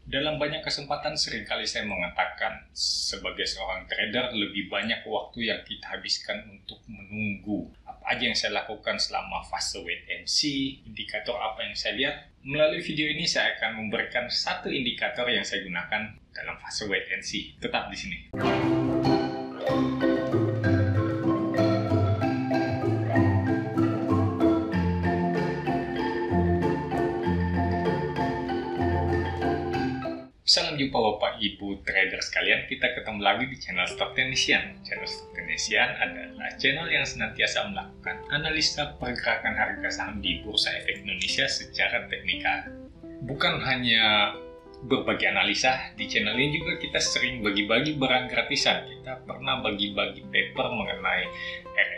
Dalam banyak kesempatan seringkali saya mengatakan sebagai seorang trader lebih banyak waktu yang kita habiskan untuk menunggu. Apa aja yang saya lakukan selama fase wait and see, indikator apa yang saya lihat. Melalui video ini saya akan memberikan satu indikator yang saya gunakan dalam fase wait and see. Tetap di sini. Salam jumpa Bapak Ibu trader sekalian, kita ketemu lagi di channel Stock Technician. Channel Stock Technician adalah channel yang senantiasa melakukan analisa pergerakan harga saham di Bursa Efek Indonesia secara teknikal. Bukan hanya berbagi analisa, di channel ini juga kita sering bagi-bagi barang gratisan. Kita pernah bagi-bagi paper mengenai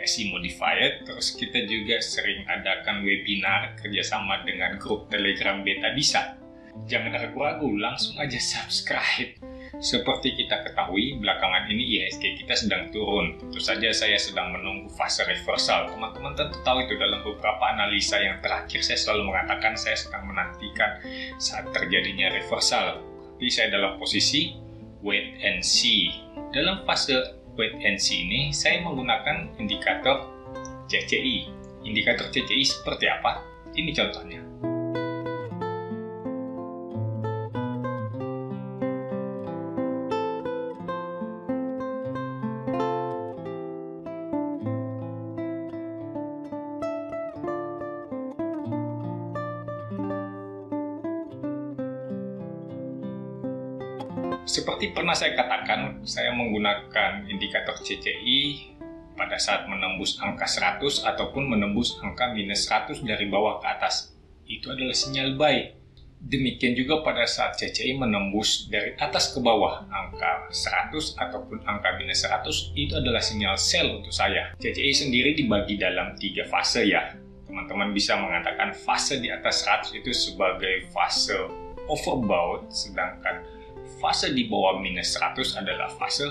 RSI Modified, terus kita juga sering adakan webinar kerjasama dengan grup Telegram Beta Bisa. Jangan ragu-ragu, langsung aja subscribe. Seperti kita ketahui, belakangan ini IHSG kita sedang turun. Tentu saja saya sedang menunggu fase reversal. Teman-teman tentu tahu itu dalam beberapa analisa yang terakhir saya selalu mengatakan saya sedang menantikan saat terjadinya reversal. Tapi saya dalam posisi wait and see. Dalam fase wait and see ini, saya menggunakan indikator CCI. Indikator CCI seperti apa? Ini contohnya. Seperti pernah saya katakan, saya menggunakan indikator CCI pada saat menembus angka 100 ataupun menembus angka minus 100 dari bawah ke atas. Itu adalah sinyal buy. Demikian juga pada saat CCI menembus dari atas ke bawah angka 100 ataupun angka minus 100, itu adalah sinyal sell untuk saya. CCI sendiri dibagi dalam 3 fase ya. Teman-teman bisa mengatakan fase di atas 100 itu sebagai fase overbought, sedangkan fase di bawah minus 100 adalah fase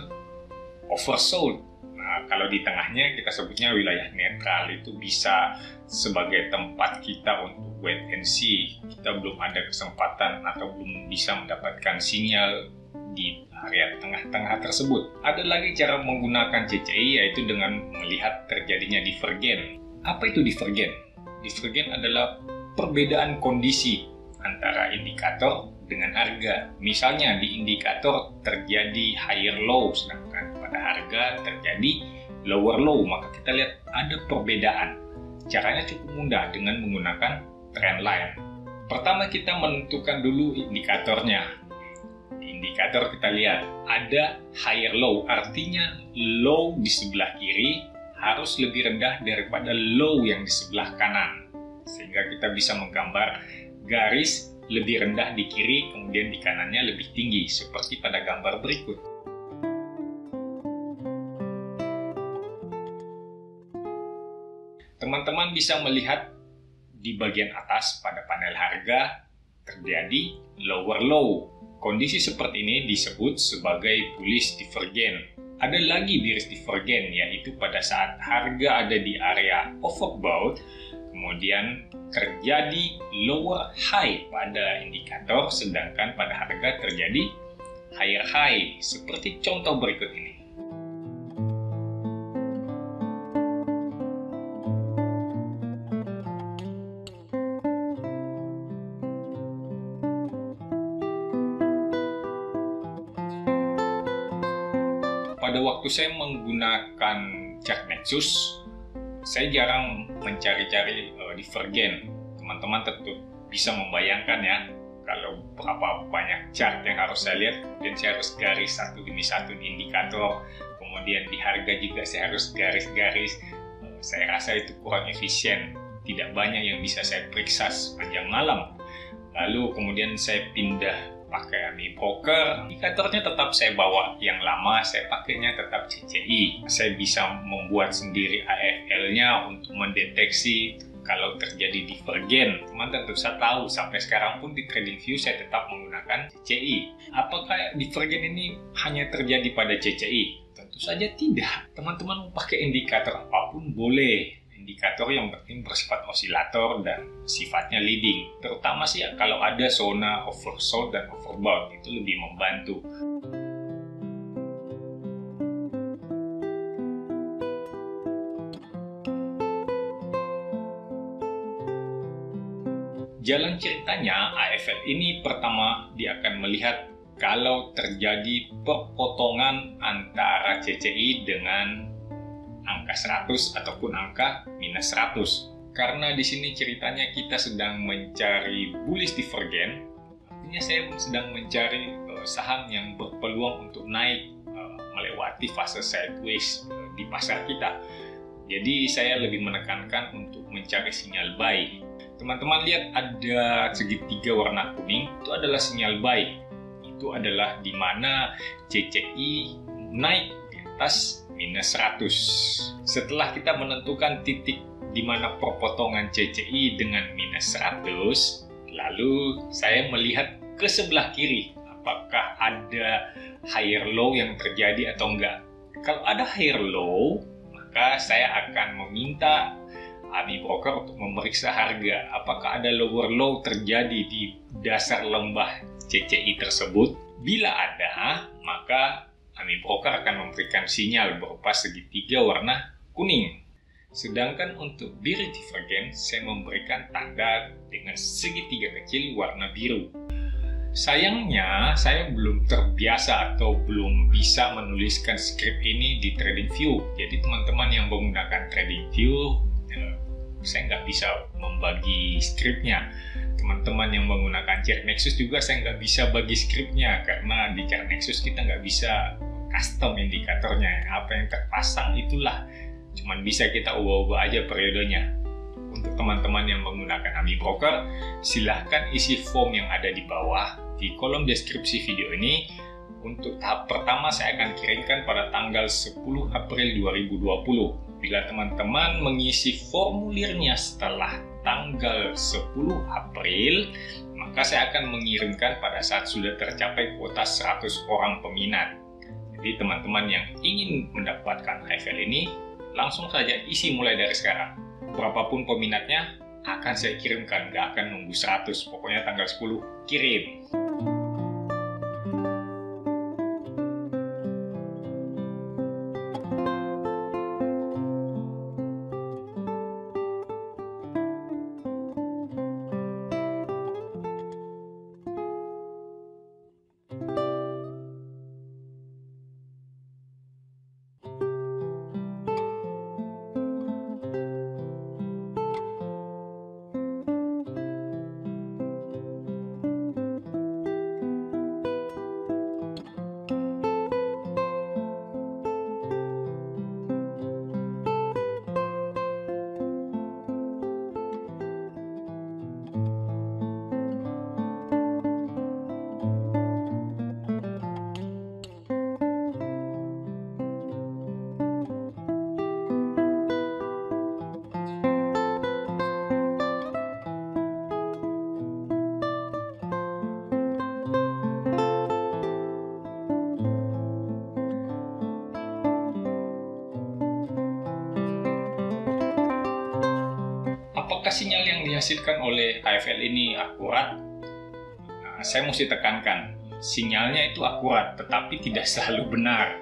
oversold. Nah, kalau di tengahnya kita sebutnya wilayah netral, itu bisa sebagai tempat kita untuk wait and see. Kita belum ada kesempatan atau belum bisa mendapatkan sinyal di area tengah-tengah tersebut. Ada lagi cara menggunakan CCI, yaitu dengan melihat terjadinya divergen. Apa itu divergen? Divergen adalah perbedaan kondisi antara indikator dengan harga. Misalnya di indikator terjadi higher low, sedangkan pada harga terjadi lower low, maka kita lihat ada perbedaan. Caranya cukup mudah dengan menggunakan trend line. Pertama kita menentukan dulu indikatornya. Di indikator kita lihat ada higher low, artinya low di sebelah kiri harus lebih rendah daripada low yang di sebelah kanan, sehingga kita bisa menggambar garis lebih rendah di kiri, kemudian di kanannya lebih tinggi, seperti pada gambar berikut. Teman-teman bisa melihat di bagian atas pada panel harga terjadi lower low. Kondisi seperti ini disebut sebagai bullish divergen. Ada lagi bearish divergen, yaitu pada saat harga ada di area overbought, kemudian terjadi lower high pada indikator, sedangkan pada harga terjadi higher high, seperti contoh berikut ini. Pada waktu saya menggunakan chart Nexus, saya jarang mencari-cari divergen. Teman-teman tentu bisa membayangkan ya, kalau berapa banyak chart yang harus saya lihat, kemudian saya harus garis satu demi satu di indikator, kemudian di harga juga saya harus garis-garis. Saya rasa itu kurang efisien, tidak banyak yang bisa saya periksa sepanjang malam. Lalu kemudian saya pindah pakai AMI broker, indikatornya tetap saya bawa yang lama, saya pakainya tetap CCI. Saya bisa membuat sendiri AFL-nya untuk mendeteksi kalau terjadi divergen. Teman tentu saya tahu, sampai sekarang pun di TradingView saya tetap menggunakan CCI. Apakah divergen ini hanya terjadi pada CCI? Tentu saja tidak. Teman-teman mau pakai indikator apapun boleh. indikator yang penting bersifat osilator dan sifatnya leading. Terutama sih kalau ada zona oversold dan overbought, itu lebih membantu. Jalan ceritanya, AFL ini pertama dia akan melihat kalau terjadi perpotongan antara CCI dengan angka 100 ataupun angka minus 100. Karena di sini ceritanya kita sedang mencari bullish divergence, artinya saya sedang mencari saham yang berpeluang untuk naik melewati fase sideways di pasar kita. Jadi saya lebih menekankan untuk mencari sinyal buy. Teman-teman lihat ada segitiga warna kuning, itu adalah sinyal buy. Itu adalah di mana CCI naik di atas minus 100. Setelah kita menentukan titik di mana perpotongan CCI dengan minus 100, lalu saya melihat ke sebelah kiri, apakah ada higher low yang terjadi atau enggak. Kalau ada higher low, maka saya akan meminta AMI Broker untuk memeriksa harga apakah ada lower low terjadi di dasar lembah CCI tersebut. Bila ada, maka AMI Broker akan memberikan sinyal berupa segitiga warna kuning. Sedangkan untuk bearish divergence, saya memberikan tanda dengan segitiga kecil warna biru. Sayangnya, saya belum terbiasa atau belum bisa menuliskan script ini di TradingView. Jadi teman-teman yang menggunakan TradingView, saya nggak bisa membagi scriptnya. Teman-teman yang menggunakan Chart Nexus juga saya nggak bisa bagi scriptnya, karena di Chart Nexus kita nggak bisa custom indikatornya. Apa yang terpasang itulah, cuman bisa kita ubah-ubah aja periodenya. Untuk teman-teman yang menggunakan AMI Broker, silahkan isi form yang ada di bawah di kolom deskripsi video ini. Untuk tahap pertama saya akan kirimkan pada tanggal 10 April 2020. Bila teman-teman mengisi formulirnya setelah tanggal 10 April, maka saya akan mengirimkan pada saat sudah tercapai kuota 100 orang peminat. Jadi teman-teman yang ingin mendapatkan AFL ini, langsung saja isi mulai dari sekarang. Berapapun peminatnya, akan saya kirimkan, nggak akan nunggu 100, pokoknya tanggal 10 kirim. Apakah sinyal yang dihasilkan oleh AFL ini akurat? Nah, saya mesti tekankan, sinyalnya itu akurat, tetapi tidak selalu benar.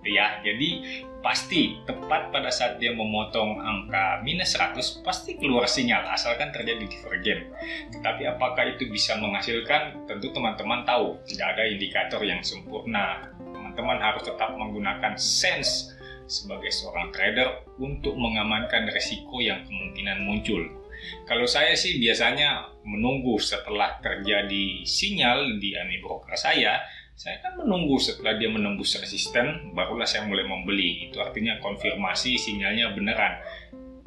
Ya, jadi pasti tepat pada saat dia memotong angka minus 100, pasti keluar sinyal, asalkan terjadi divergen. Tetapi apakah itu bisa menghasilkan? Tentu teman-teman tahu, tidak ada indikator yang sempurna. Teman-teman harus tetap menggunakan sense sebagai seorang trader untuk mengamankan resiko yang kemungkinan muncul. Kalau saya sih biasanya menunggu setelah terjadi sinyal di AMI Broker saya kan menunggu setelah dia menembus resisten, barulah saya mulai membeli. Itu artinya konfirmasi sinyalnya beneran.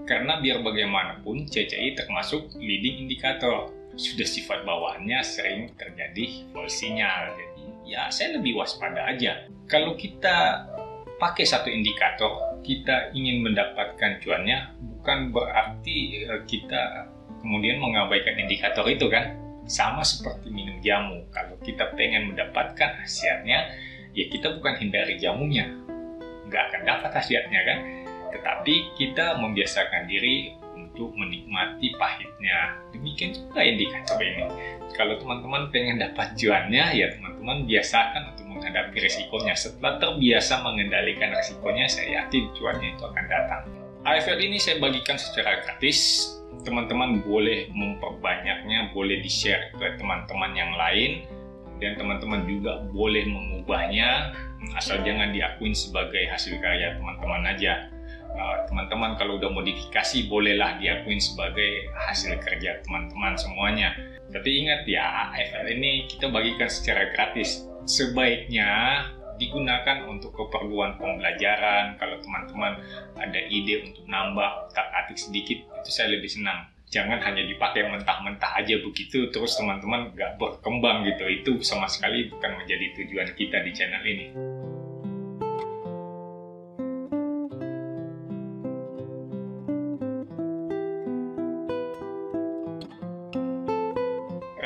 Karena biar bagaimanapun CCI termasuk leading indikator. Sudah sifat bawaannya sering terjadi false sinyal. Jadi ya saya lebih waspada aja. Kalau kita pakai satu indikator, kita ingin mendapatkan cuannya, bukan berarti kita kemudian mengabaikan indikator itu kan. Sama seperti minum jamu, kalau kita pengen mendapatkan khasiatnya, ya kita bukan hindari jamunya, nggak akan dapat khasiatnya kan. Tetapi kita membiasakan diri untuk menikmati pahitnya. Demikian juga indikator ini. Kalau teman-teman pengen dapat cuannya, ya teman-teman biasakan untuk menghadapi risikonya. Setelah terbiasa mengendalikan risikonya, saya yakin cuannya itu akan datang. AFL ini saya bagikan secara gratis. Teman-teman boleh memperbanyaknya, boleh di-share ke teman-teman yang lain. Dan teman-teman juga boleh mengubahnya, asal jangan diakuin sebagai hasil karya teman-teman aja. Teman-teman kalau udah modifikasi bolehlah diakuin sebagai hasil kerja teman-teman semuanya. Tapi ingat ya, AFL ini kita bagikan secara gratis. Sebaiknya digunakan untuk keperluan pembelajaran. Kalau teman-teman ada ide untuk nambah otak-atik sedikit, itu saya lebih senang. Jangan hanya dipakai mentah-mentah aja begitu, terus teman-teman nggak berkembang gitu. Itu sama sekali bukan menjadi tujuan kita di channel ini.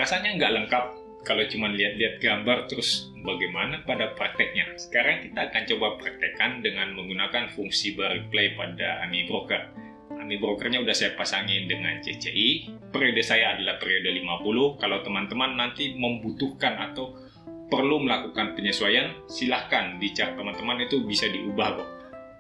Rasanya nggak lengkap kalau cuma lihat-lihat gambar terus bagaimana pada prakteknya. Sekarang kita akan coba praktekkan dengan menggunakan fungsi bar replay pada AMI Broker. AMI Brokernya udah saya pasangin dengan CCI. Periode saya adalah periode 50. Kalau teman-teman nanti membutuhkan atau perlu melakukan penyesuaian, silahkan di chart teman-teman itu bisa diubah kok.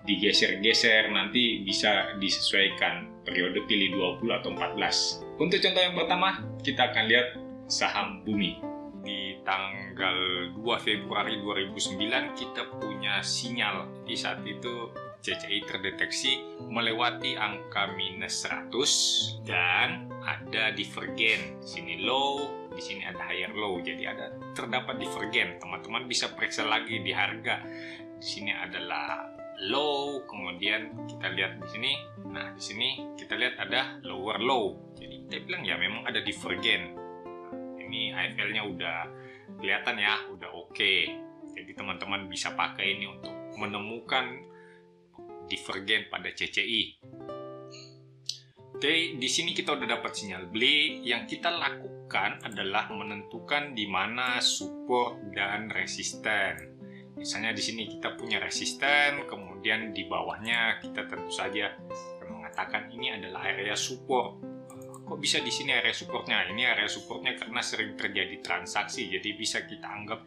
Digeser-geser, nanti bisa disesuaikan periode pilih 20 atau 14. Untuk contoh yang pertama, kita akan lihat saham Bumi. Di tanggal 2 Februari 2009 kita punya sinyal. Di saat itu CCI terdeteksi melewati angka minus 100 dan ada divergen. Di sini low, di sini ada higher low. Jadi ada terdapat divergen. Teman-teman bisa periksa lagi di harga. Di sini adalah low, kemudian kita lihat di sini. Nah, di sini kita lihat ada lower low. Jadi kita bilang ya memang ada divergen. Ini AFL-nya udah kelihatan ya, udah oke. Jadi teman-teman bisa pakai ini untuk menemukan divergen pada CCI. Oke, di sini kita udah dapat sinyal beli. Yang kita lakukan adalah menentukan di mana support dan resisten. Misalnya di sini kita punya resisten, kemudian di bawahnya kita tentu saja mengatakan ini adalah area support. Kok bisa di sini area supportnya? Ini area supportnya karena sering terjadi transaksi, jadi bisa kita anggap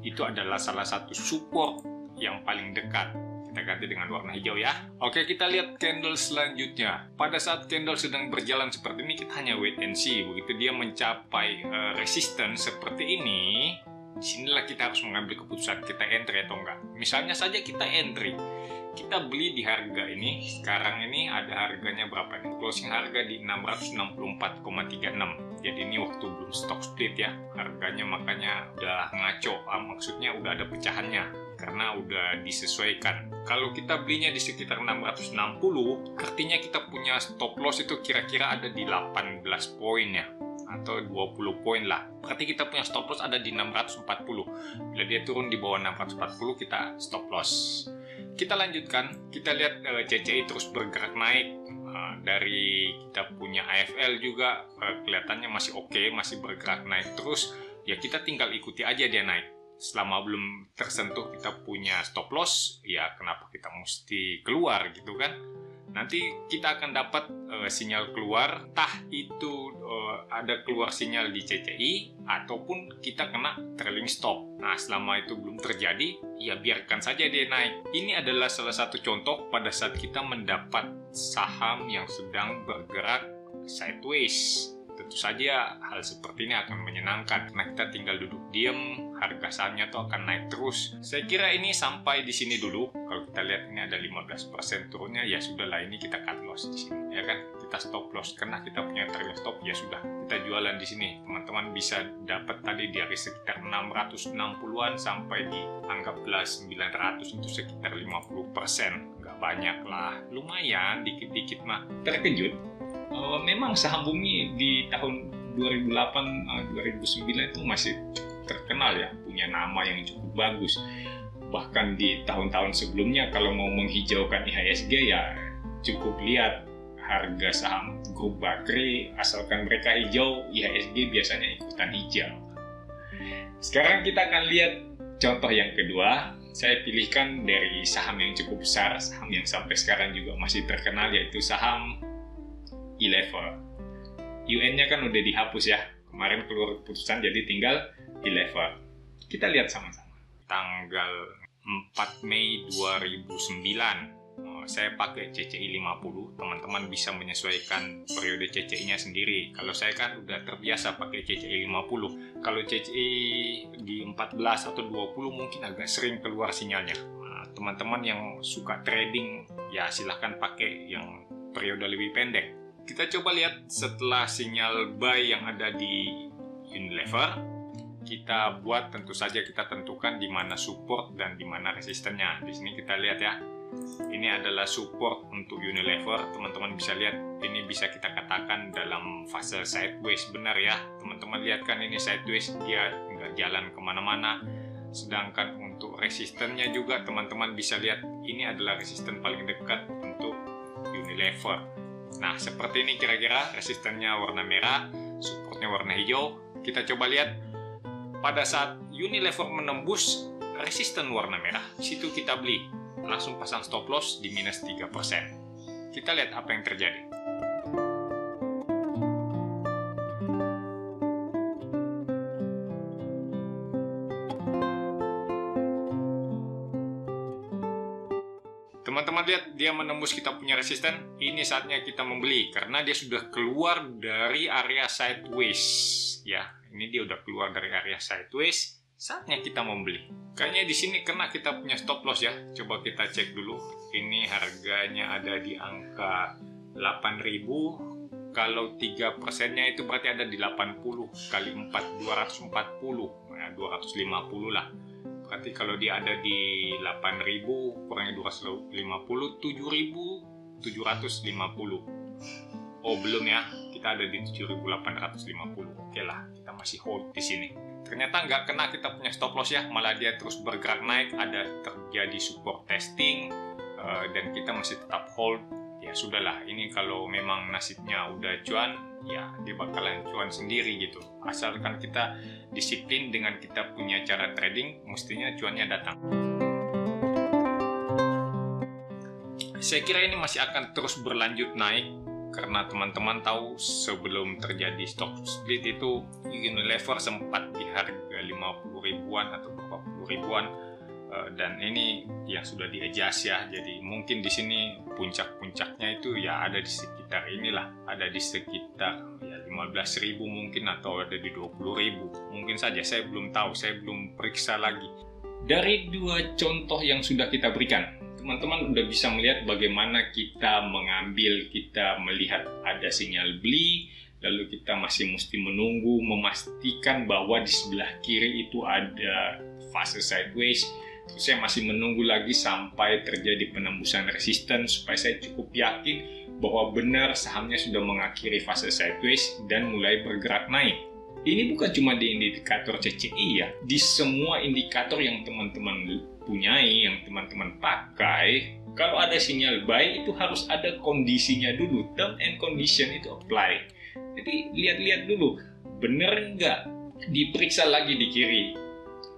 itu adalah salah satu support yang paling dekat. Kita ganti dengan warna hijau ya. Oke, kita lihat candle selanjutnya. Pada saat candle sedang berjalan seperti ini, kita hanya wait and see. Begitu dia mencapai resistance seperti ini, disinilah kita harus mengambil keputusan kita entry atau enggak. Misalnya saja kita entry, kita beli di harga ini. Sekarang ini ada harganya berapa nih? Closing harga di 664,36. Jadi ini waktu belum stock split ya. Harganya makanya udah ngaco. Maksudnya udah ada pecahannya karena udah disesuaikan. Kalau kita belinya di sekitar 660, artinya kita punya stop loss itu kira-kira ada di 18 poin ya, atau 20 poin lah. Berarti kita punya stop loss ada di 640. Bila dia turun di bawah 640, kita stop loss. Kita lanjutkan, kita lihat CCI terus bergerak naik. Dari kita punya AFL juga kelihatannya masih oke, masih bergerak naik terus. Ya kita tinggal ikuti aja dia naik. Selama belum tersentuh kita punya stop loss, ya kenapa kita mesti keluar gitu kan? Nanti kita akan dapat sinyal keluar, entah itu ada keluar sinyal di CCI ataupun kita kena trailing stop. Nah, selama itu belum terjadi, ya biarkan saja dia naik. Ini adalah salah satu contoh pada saat kita mendapat saham yang sedang bergerak sideways. Tentu saja hal seperti ini akan menyenangkan karena kita tinggal duduk diam, harga sahamnya tuh akan naik terus. Saya kira ini sampai di sini dulu. Kalau kita lihat ini ada 15% turunnya, ya sudahlah, ini kita cut loss di sini, ya kan? Kita stop loss karena kita punya trailing stop, ya sudah. Kita jualan di sini. Teman-teman bisa dapat tadi dari sekitar 660-an sampai di anggaplah 900, itu sekitar 50%. Nggak banyak lah, lumayan dikit-dikit mah. Terkejut. Memang saham Bumi di tahun 2008-2009 itu masih terkenal ya, punya nama yang cukup bagus. Bahkan di tahun-tahun sebelumnya kalau mau menghijaukan IHSG ya cukup lihat harga saham grup Bakri, asalkan mereka hijau, IHSG biasanya ikutan hijau. Sekarang kita akan lihat contoh yang kedua. saya pilihkan dari saham yang cukup besar, saham yang sampai sekarang juga masih terkenal, yaitu saham Elever. UN-nya kan udah dihapus ya, kemarin keluar keputusan, jadi tinggal Elever. Kita lihat sama-sama. Tanggal 4 Mei 2009, saya pakai CCI 50, teman-teman bisa menyesuaikan periode CCI-nya sendiri. Kalau saya kan udah terbiasa pakai CCI 50. Kalau CCI di 14 atau 20 mungkin agak sering keluar sinyalnya. Nah, teman-teman yang suka trading, ya silahkan pakai yang periode lebih pendek. Kita coba lihat setelah sinyal buy yang ada di Unilever, kita buat, tentu saja kita tentukan di mana support dan di mana resistennya. Di sini kita lihat ya. Ini adalah support untuk Unilever. Teman-teman bisa lihat, ini bisa kita katakan dalam fase sideways. Benar ya, teman-teman lihat kan ini sideways, dia nggak jalan kemana-mana. Sedangkan untuk resistennya juga teman-teman bisa lihat, ini adalah resisten paling dekat untuk Unilever. Nah, seperti ini kira-kira resistennya warna merah, supportnya warna hijau. Kita coba lihat pada saat Unilever menembus resisten warna merah, di situ kita beli. Langsung pasang stop loss di minus 3%. Kita lihat apa yang terjadi. Teman-teman lihat, dia menembus kita punya resisten. Ini saatnya kita membeli karena dia sudah keluar dari area sideways. Ya, ini dia udah keluar dari area sideways. Saatnya kita membeli. Kayaknya di sini kena kita punya stop loss ya. Coba kita cek dulu. Ini harganya ada di angka 8.000. Kalau 3%-nya itu berarti ada di 80 kali 4, 240. Nah, 250 lah. Berarti kalau dia ada di 8.000 kurangnya 250, 7.750. Oh, belum ya. Kita ada di 7.850. Oke lah, kita masih hold di sini. Ternyata nggak kena kita punya stop loss ya, malah dia terus bergerak naik, ada terjadi support testing, dan kita masih tetap hold. Ya sudahlah, ini kalau memang nasibnya udah cuan, ya dia bakalan cuan sendiri gitu. Asalkan kita disiplin dengan kita punya cara trading, mestinya cuannya datang. Saya kira ini masih akan terus berlanjut naik, karena teman-teman tahu sebelum terjadi stock split itu Unilever sempat di harga 50 ribuan atau 40 ribuan, dan ini yang sudah di-adjust ya. Jadi mungkin di sini puncak-puncaknya itu ya ada di sekitar inilah, ada di sekitar ya 15 ribu mungkin, atau ada di 20 ribu mungkin saja. Saya belum tahu, saya belum periksa lagi. Dari dua contoh yang sudah kita berikan, teman-teman udah bisa melihat bagaimana kita mengambil, kita melihat ada sinyal beli, lalu kita masih mesti menunggu, memastikan bahwa di sebelah kiri itu ada fase sideways. Terus saya masih menunggu lagi sampai terjadi penembusan resisten supaya saya cukup yakin bahwa benar sahamnya sudah mengakhiri fase sideways dan mulai bergerak naik. Ini bukan cuma di indikator CCI ya, di semua indikator yang teman-teman punyai, yang teman-teman pakai, kalau ada sinyal buy itu harus ada kondisinya dulu, term and condition itu apply. Jadi lihat-lihat dulu, bener nggak, diperiksa lagi di kiri,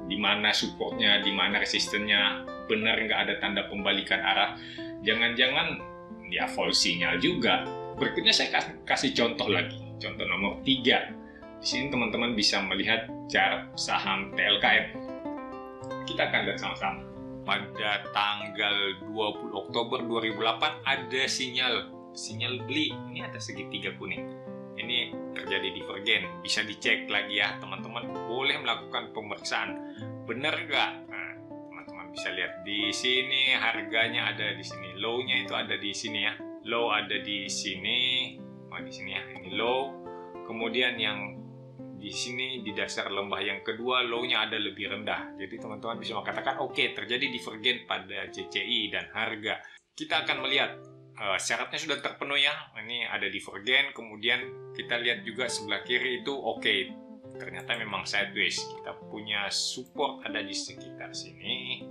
di mana supportnya, di mana resistennya, bener nggak ada tanda pembalikan arah, jangan-jangan ya false sinyal juga. Berikutnya saya kasih contoh lagi, contoh nomor 3. Di sini teman-teman bisa melihat chart saham TLKM. Kita akan lihat sama-sama. Pada tanggal 20 Oktober 2008 ada sinyal beli. Ini ada segitiga kuning. Ini terjadi divergen. Bisa dicek lagi ya teman-teman. Boleh melakukan pemeriksaan. Benar nggak? Nah, teman-teman bisa lihat di sini harganya ada di sini. Low-nya itu ada di sini ya. Low ada di sini. Oh, di sini ya. Ini low. Kemudian yang di sini di dasar lembah yang kedua low-nya ada lebih rendah. Jadi teman-teman bisa mengatakan oke, terjadi divergen pada CCI dan harga. Kita akan melihat syaratnya sudah terpenuhi ya. Ini ada divergen, kemudian kita lihat juga sebelah kiri itu oke. Ternyata memang sideways. Kita punya support ada di sekitar sini.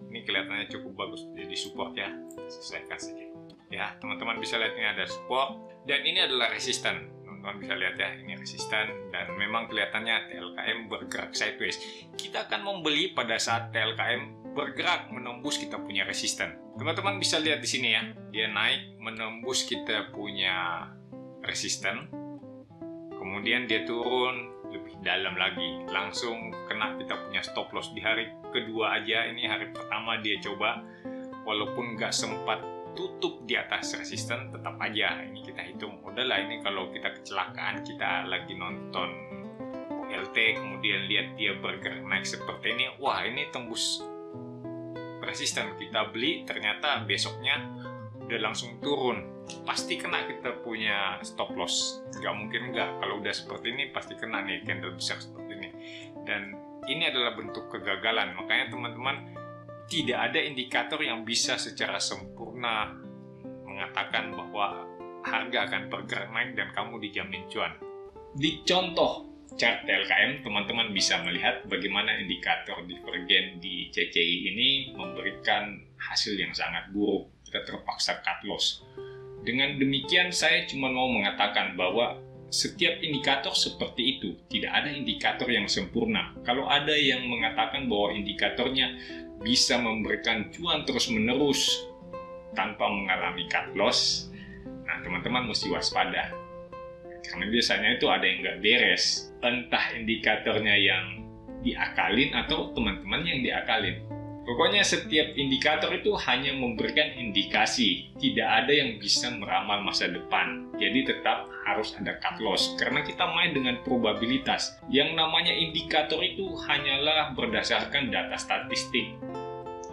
Ini kelihatannya cukup bagus jadi support ya. Sesuaikan saja. Ya, teman-teman bisa lihat ini ada support dan ini adalah resisten. teman-teman bisa lihat ya, ini resisten dan memang kelihatannya TLKM bergerak sideways. Kita akan membeli pada saat TLKM bergerak menembus kita punya resisten. Teman-teman bisa lihat di sini ya, dia naik menembus kita punya resisten, kemudian dia turun lebih dalam lagi, langsung kena kita punya stop loss. Di hari kedua aja, ini hari pertama dia coba, walaupun nggak sempat tutup di atas resisten, tetap aja ini kita hitung udahlah, ini kalau kita kecelakaan, kita lagi nonton OLT kemudian lihat dia bergerak naik seperti ini, wah ini tembus resisten, kita beli, ternyata besoknya udah langsung turun, pasti kena kita punya stop loss. Nggak mungkin nggak, kalau udah seperti ini pasti kena nih candle besar seperti ini. Dan ini adalah bentuk kegagalan. Makanya teman-teman, tidak ada indikator yang bisa secara sempurna mengatakan bahwa harga akan bergerak naik dan kamu dijamin cuan. Di contoh chart TLKM, teman-teman bisa melihat bagaimana indikator divergen di CCI ini memberikan hasil yang sangat buruk. Kita terpaksa cut loss. Dengan demikian, saya cuma mau mengatakan bahwa setiap indikator seperti itu, tidak ada indikator yang sempurna. Kalau ada yang mengatakan bahwa indikatornya bisa memberikan cuan terus-menerus tanpa mengalami cut loss, nah teman-teman mesti waspada. Karena biasanya itu ada yang nggak beres. Entah indikatornya yang diakalin atau teman-teman yang diakalin. Pokoknya setiap indikator itu hanya memberikan indikasi, tidak ada yang bisa meramal masa depan. Jadi tetap harus ada cut loss, karena kita main dengan probabilitas. Yang namanya indikator itu hanyalah berdasarkan data statistik.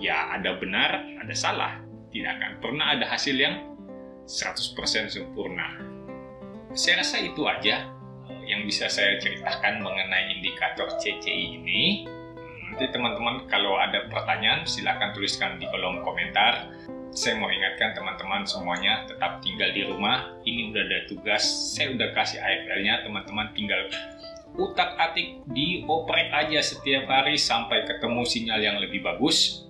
Ya ada benar, ada salah. Tidak akan pernah ada hasil yang 100% sempurna. Saya rasa itu aja yang bisa saya ceritakan mengenai indikator CCI ini. Nanti teman-teman kalau ada pertanyaan silahkan tuliskan di kolom komentar. Saya mau ingatkan teman-teman semuanya tetap tinggal di rumah. Ini udah ada tugas, saya udah kasih AFL-nya, teman-teman tinggal utak-atik, dioperate aja setiap hari sampai ketemu sinyal yang lebih bagus.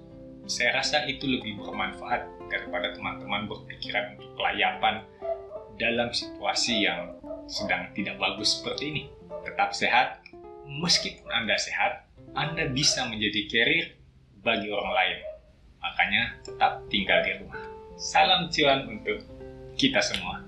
Saya rasa itu lebih bermanfaat daripada teman-teman berpikiran untuk kelayapan dalam situasi yang sedang tidak bagus seperti ini. Tetap sehat, meskipun Anda sehat, Anda bisa menjadi carrier bagi orang lain. Makanya tetap tinggal di rumah. Salam cuan untuk kita semua.